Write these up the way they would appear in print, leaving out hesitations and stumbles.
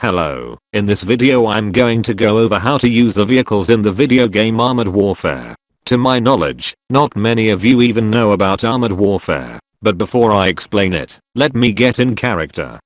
Hello, in this video I'm going to go over how to use the vehicles in the video game Armored Warfare. To my knowledge, not many of you even know about Armored Warfare, but before I explain it, let me get in character.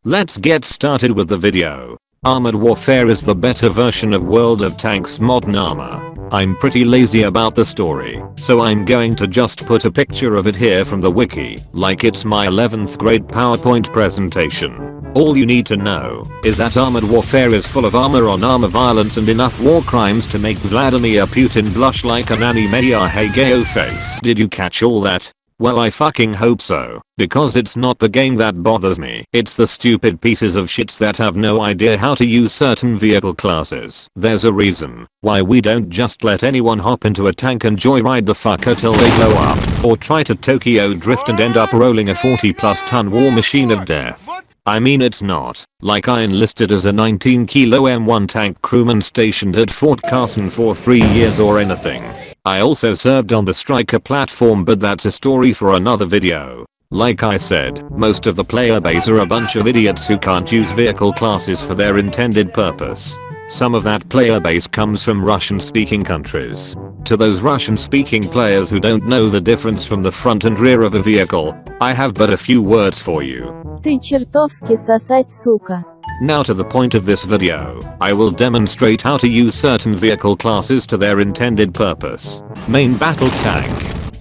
Let's get started with the video. Armored Warfare is the better version of World of Tanks modern armor. I'm pretty lazy about the story, so I'm going to just put a picture of it here from the wiki, like it's my 11th grade PowerPoint presentation. All you need to know is that Armored Warfare is full of armor on armor violence and enough war crimes to make Vladimir Putin blush like an anime Hageo face. Did you catch all that? Well, I fucking hope so, because it's not the game that bothers me. It's the stupid pieces of shits that have no idea how to use certain vehicle classes. There's a reason why we don't just let anyone hop into a tank and joyride the fucker till they blow up, or try to Tokyo drift and end up rolling a 40+ ton war machine of death. I mean, it's not like I enlisted as a 19 kilo M1 tank crewman stationed at Fort Carson for 3 years or anything. I also served on the Striker platform, but that's a story for another video. Like I said, most of the player base are a bunch of idiots who can't use vehicle classes for their intended purpose. Some of that player base comes from Russian-speaking countries. To those Russian-speaking players who don't know the difference from the front and rear of a vehicle, I have but a few words for you. Ты чертовски сосать, сука. Now to the point of this video, I will demonstrate how to use certain vehicle classes to their intended purpose. Main battle tank.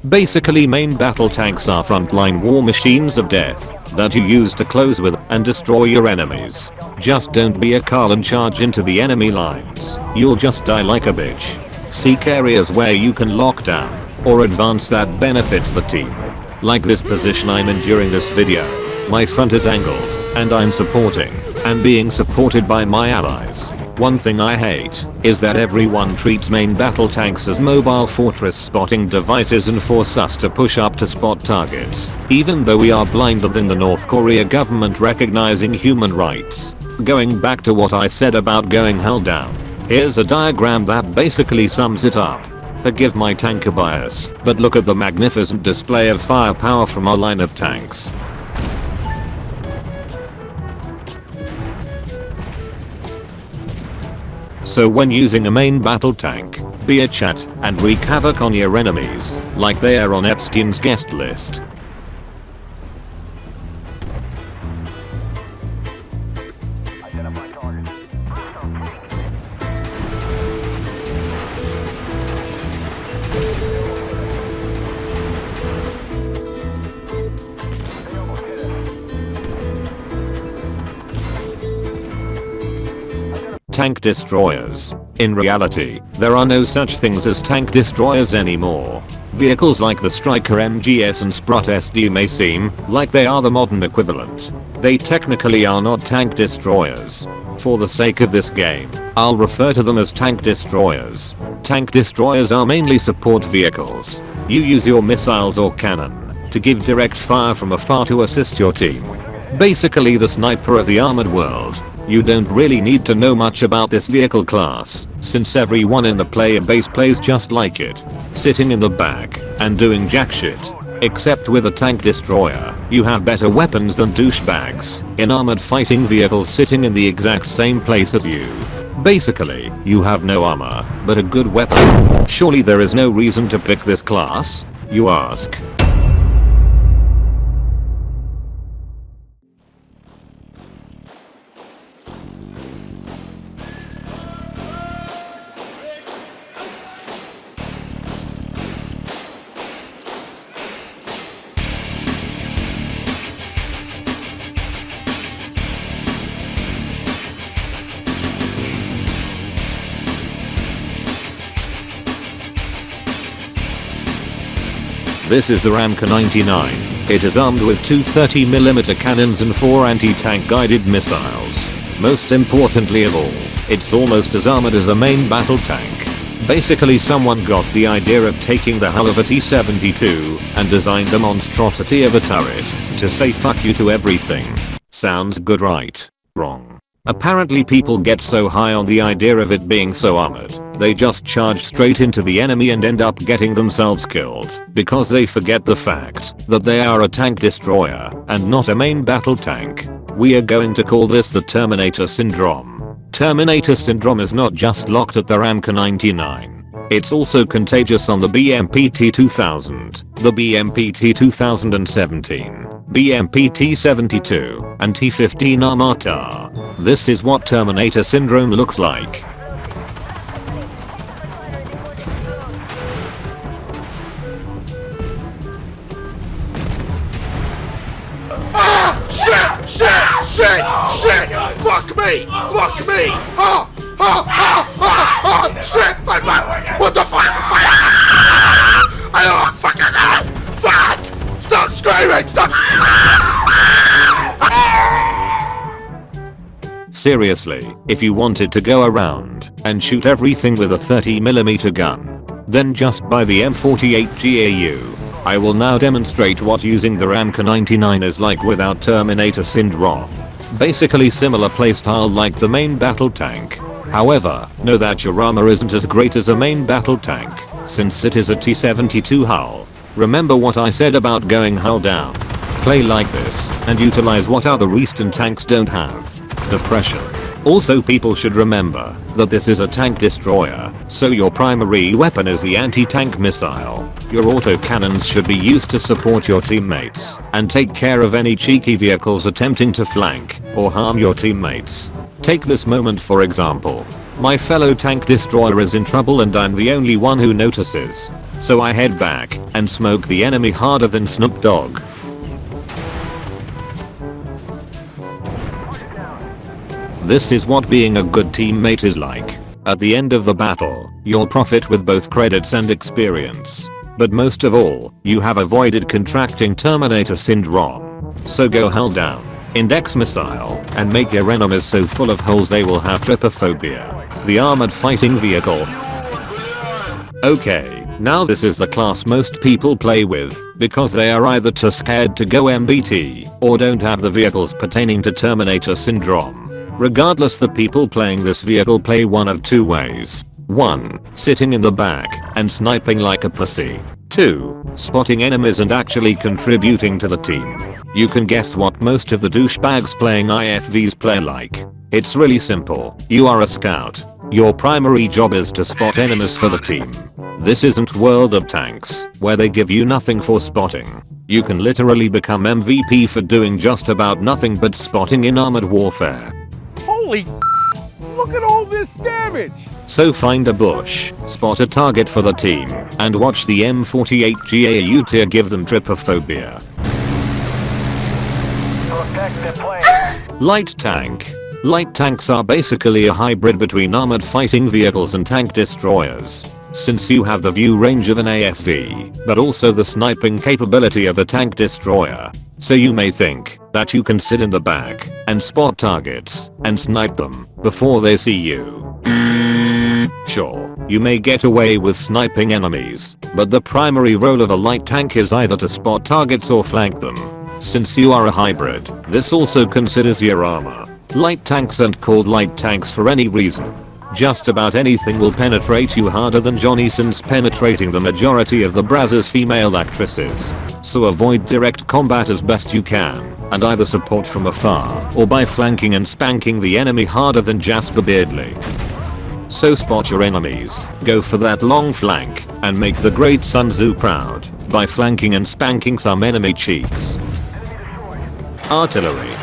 Basically, main battle tanks are frontline war machines of death that you use to close with and destroy your enemies. Just don't be a Carl and charge into the enemy lines. You'll just die like a bitch. Seek areas where you can lock down or advance that benefits the team. Like this position I'm in during this video. My front is angled, and I'm supporting and being supported by my allies. One thing I hate is that everyone treats main battle tanks as mobile fortress spotting devices and force us to push up to spot targets, even though we are blinder than the North Korea government recognizing human rights. Going back to what I said about going hell down, here's a diagram that basically sums it up. Forgive my tanker bias, but look at the magnificent display of firepower from our line of tanks. So when using a main battle tank, be a chat and wreak havoc on your enemies, like they are on Epstein's guest list. Tank destroyers. In reality, there are no such things as tank destroyers anymore. Vehicles like the Striker MGS and Sprott SD may seem like they are the modern equivalent. They technically are not tank destroyers. For the sake of this game, I'll refer to them as tank destroyers. Tank destroyers are mainly support vehicles. You use your missiles or cannon to give direct fire from afar to assist your team. Basically the sniper of the armored world. You don't really need to know much about this vehicle class, since everyone in the player base plays just like it, sitting in the back and doing jack shit. Except with a tank destroyer, you have better weapons than douchebags in armored fighting vehicles sitting in the exact same place as you. Basically, you have no armor, but a good weapon. Surely there is no reason to pick this class, you ask. This is the Ramka 99. It is armed with two 30mm cannons and 4 anti-tank guided missiles. Most importantly of all, it's almost as armored as a main battle tank. Basically someone got the idea of taking the hull of a T-72 and designed a monstrosity of a turret to say fuck you to everything. Sounds good, right? Wrong. Apparently people get so high on the idea of it being so armored, they just charge straight into the enemy and end up getting themselves killed because they forget the fact that they are a tank destroyer and not a main battle tank. We are going to call this the Terminator Syndrome. Terminator Syndrome is not just locked at the Ramka 99. It's also contagious on the BMPT 2000, the BMPT 2017, BMPT 72, and T15 Armata. This is what Terminator Syndrome looks like. Shit! Fuck me! Shit! What the fuck? I don't fucking fuck! Stop screaming! Stop! Seriously, if you wanted to go around and shoot everything with a 30mm gun, then just buy the M48 GAU. I will now demonstrate what using the Ramka 99 is like without Terminator Syndrome. Basically similar playstyle like the main battle tank. However, know that your armor isn't as great as a main battle tank, since it is a T-72 hull. Remember what I said about going hull down. Play like this, and utilize what other Eastern tanks don't have. Depression. Also people should remember that this is a tank destroyer, so your primary weapon is the anti-tank missile. Your autocannons should be used to support your teammates and take care of any cheeky vehicles attempting to flank or harm your teammates. Take this moment for example. My fellow tank destroyer is in trouble and I'm the only one who notices. So I head back and smoke the enemy harder than Snoop Dogg. This is what being a good teammate is like. At the end of the battle, you'll profit with both credits and experience. But most of all, you have avoided contracting Terminator Syndrome. So go hull down, index missile, and make your enemies so full of holes they will have trypophobia. The armored fighting vehicle. Okay, now this is the class most people play with, because they are either too scared to go MBT, or don't have the vehicles pertaining to Terminator Syndrome. Regardless, the people playing this vehicle play one of two ways. 1. Sitting in the back and sniping like a pussy. 2. Spotting enemies and actually contributing to the team. You can guess what most of the douchebags playing IFVs play like. It's really simple. You are a scout. Your primary job is to spot enemies for the team. This isn't World of Tanks, where they give you nothing for spotting. You can literally become MVP for doing just about nothing but spotting in Armored Warfare. Holy look at all this damage! So find a bush, spot a target for the team, and watch the M48 GAU tier give them trypophobia. Light tank. Light tanks are basically a hybrid between armored fighting vehicles and tank destroyers. Since you have the view range of an AFV, but also the sniping capability of a tank destroyer. So you may think that you can sit in the back and spot targets and snipe them before they see you. Sure, you may get away with sniping enemies, but the primary role of a light tank is either to spot targets or flank them. Since you are a hybrid, this also considers your armor. Light tanks aren't called light tanks for any reason. Just about anything will penetrate you harder than Johnny Sins penetrating the majority of the Brazzers female actresses. So avoid direct combat as best you can, and either support from afar or by flanking and spanking the enemy harder than Jasper Beardley. So spot your enemies, go for that long flank, and make the great Sun Tzu proud by flanking and spanking some enemy cheeks. Artillery.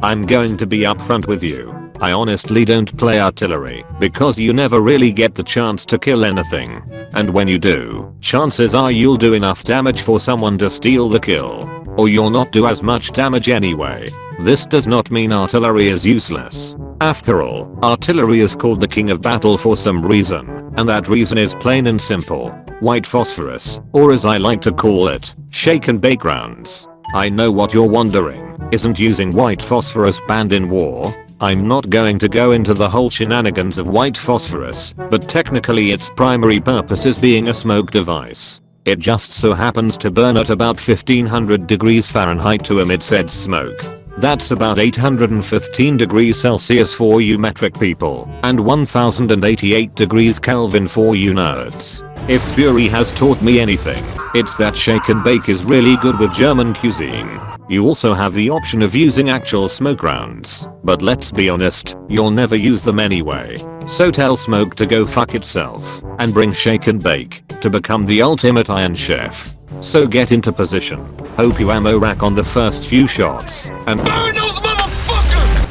I'm going to be upfront with you. I honestly don't play artillery because you never really get the chance to kill anything. And when you do, chances are you'll do enough damage for someone to steal the kill. Or you'll not do as much damage anyway. This does not mean artillery is useless. After all, artillery is called the king of battle for some reason, and that reason is plain and simple. White phosphorus, or as I like to call it, shake and bake rounds. I know what you're wondering. Isn't using white phosphorus banned in war? I'm not going to go into the whole shenanigans of white phosphorus, but technically its primary purpose is being a smoke device. It just so happens to burn at about 1500 degrees Fahrenheit to emit said smoke. That's about 815 degrees Celsius for you metric people and 1088 degrees Kelvin for you nerds. If Fury has taught me anything, it's that shake and bake is really good with German cuisine. You also have the option of using actual smoke rounds, but let's be honest, you'll never use them anyway. So tell smoke to go fuck itself and bring shake and bake to become the ultimate Iron Chef. So get into position. Hope you ammo rack on the first few shots and burn those motherfuckers!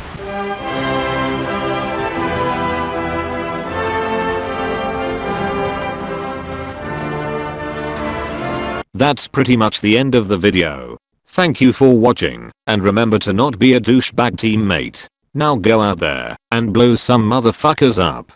That's pretty much the end of the video. Thank you for watching, and remember to not be a douchebag teammate. Now go out there and blow some motherfuckers up.